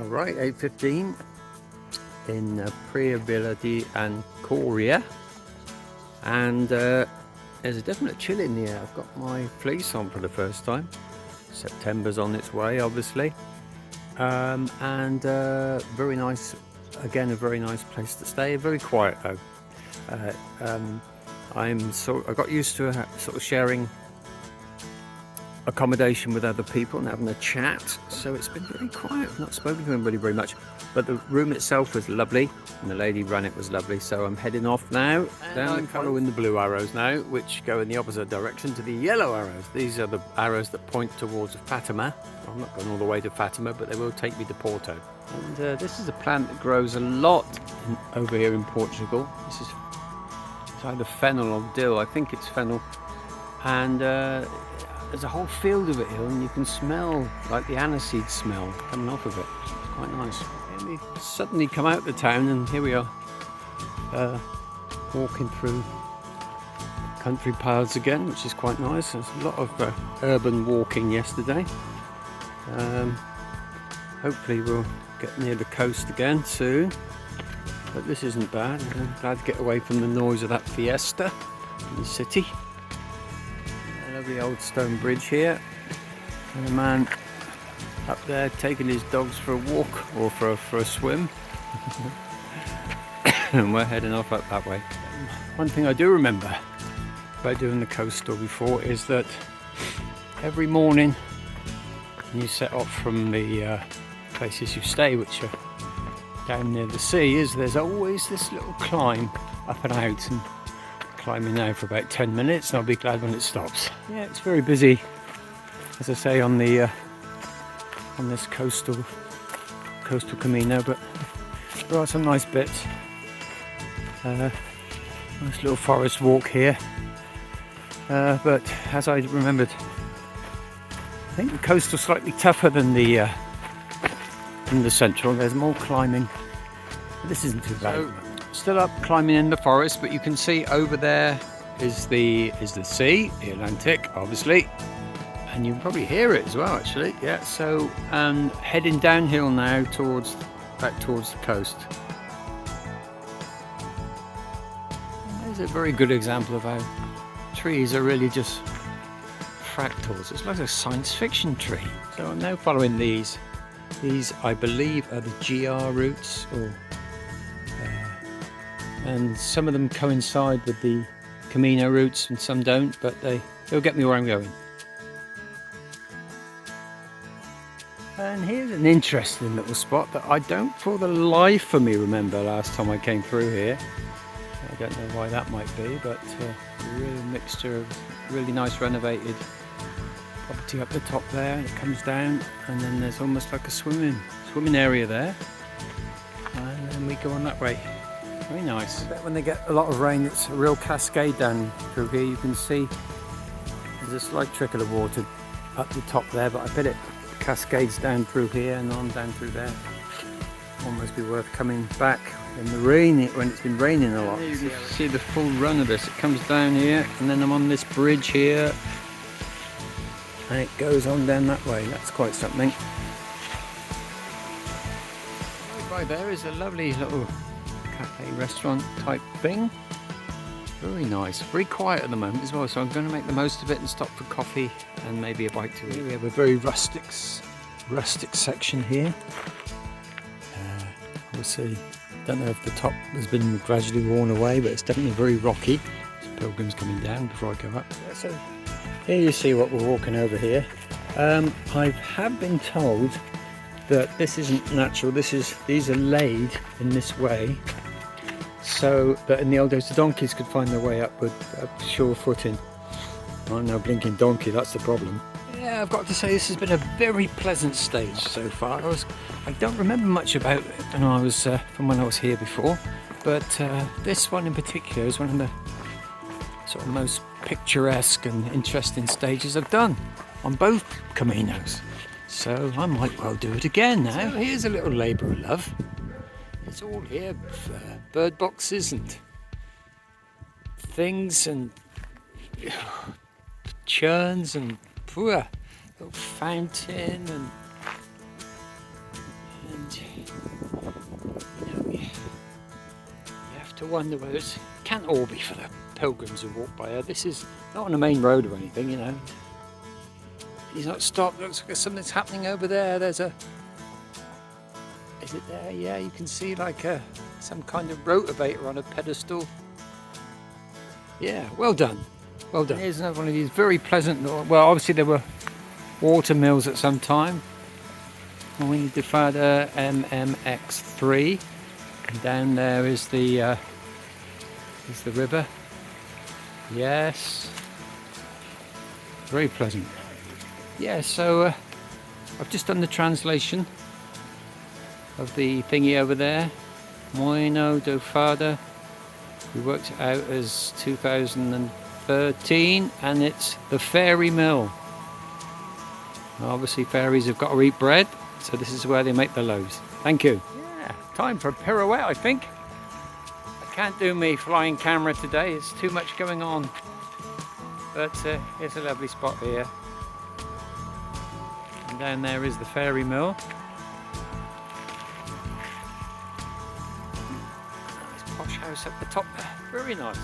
Right, 8:15 in Priability and Coria, and there's a definite chill in the air. I've got my fleece on for the first time. September's on its way, obviously, and very nice. Again, a very nice place to stay. Very quiet though. I got used to sort of sharing accommodation with other people and having a chat, so it's been very quiet. I've not spoken to anybody very much, but the room itself was lovely and the lady ran it was lovely. So I'm heading off now. Then I'm following the blue arrows now, which go in the opposite direction to the yellow arrows. These are the arrows that point towards Fatima. I'm not going all the way to Fatima, but they will take me to Porto. And this is a plant that grows a lot over here in Portugal. It's either fennel or dill. I think it's fennel, and there's a whole field of it here, and you can smell like the aniseed smell coming off of it. It's quite nice. And we suddenly come out of the town, and here we are, walking through country paths again, which is quite nice. There's a lot of urban walking yesterday. Hopefully we'll get near the coast again soon, but this isn't bad. I'm glad to get away from the noise of that fiesta in the city. The old stone bridge here, and a man up there taking his dogs for a walk or for a swim. And we're heading off up that way. One thing I do remember about doing the coast tour before is that every morning when you set off from the places you stay, which are down near the sea, there's always this little climb up and out, and climbing now for about 10 minutes, and I'll be glad when it stops. Yeah, it's very busy, as I say, on the on this coastal Camino, but there are some nice bits. Nice little forest walk here, but as I remembered, I think the coastal's slightly tougher than the central. There's more climbing, but this isn't too bad. Still up climbing in the forest, but you can see over there is the sea, the Atlantic, obviously, and you can probably hear it as well, actually. Yeah, so heading downhill now back towards the coast. And there's a very good example of how trees are really just fractals. It's like a science fiction tree. So I'm now following these. These, I believe, are the GR routes, and some of them coincide with the Camino routes and some don't, but they'll get me where I'm going. And here's an interesting little spot that I don't for the life of me remember last time I came through here. I don't know why that might be, but a real mixture of really nice renovated property up the top there, and it comes down, and then there's almost like a swimming area there, and then we go on that way. Very nice. I bet when they get a lot of rain, it's a real cascade down through here. You can see there's a slight trickle of water up the top there, but I bet it cascades down through here and on down through there. Almost be worth coming back in the rain when it's been raining a lot. You can see the full run of this. It comes down here, and then I'm on this bridge here, and it goes on down that way. That's quite something. Right there is a lovely little cafe restaurant type thing. Very nice, very quiet at the moment as well, so I'm going to make the most of it and stop for coffee and maybe a bite to eat. We have a very rustic section here. Obviously, don't know if the top has been gradually worn away, but it's definitely very rocky. There's pilgrims coming down before I go up. So here you see what we're walking over here. I have been told that this isn't natural. These are laid in this way, so that in the old days the donkeys could find their way up with sure footing. I'm no blinking donkey, that's the problem. Yeah, I've got to say this has been a very pleasant stage so far. I don't remember much about it from when I was here before, but this one in particular is one of the sort of most picturesque and interesting stages I've done on both Caminos. So I might well do it again now. So here's a little labour of love. It's all here, bird boxes and things and churns and little fountain and wonder whether it can't all be for the pilgrims who walk by here. This is not on a main road or anything, you know. He's not stopped. Looks like something's happening over there. There's a... Is it there? Yeah, you can see like some kind of rotavator on a pedestal. Yeah, well done. Well done. Here's another one of these very pleasant... Well, obviously there were water mills at some time. And we need to find MMX3. And down there is the river. Yes. Very pleasant. Yeah, so I've just done the translation of the thingy over there. Moino do Fada. We worked it out as 2013, and it's the Fairy Mill. Obviously fairies have got to eat bread, so this is where they make the loaves. Thank you. Yeah, time for a pirouette, I think. I can't do me flying camera today, it's too much going on. But it's a lovely spot here. And down there is the Fairy Mill. Nice posh house up the top there, very nice.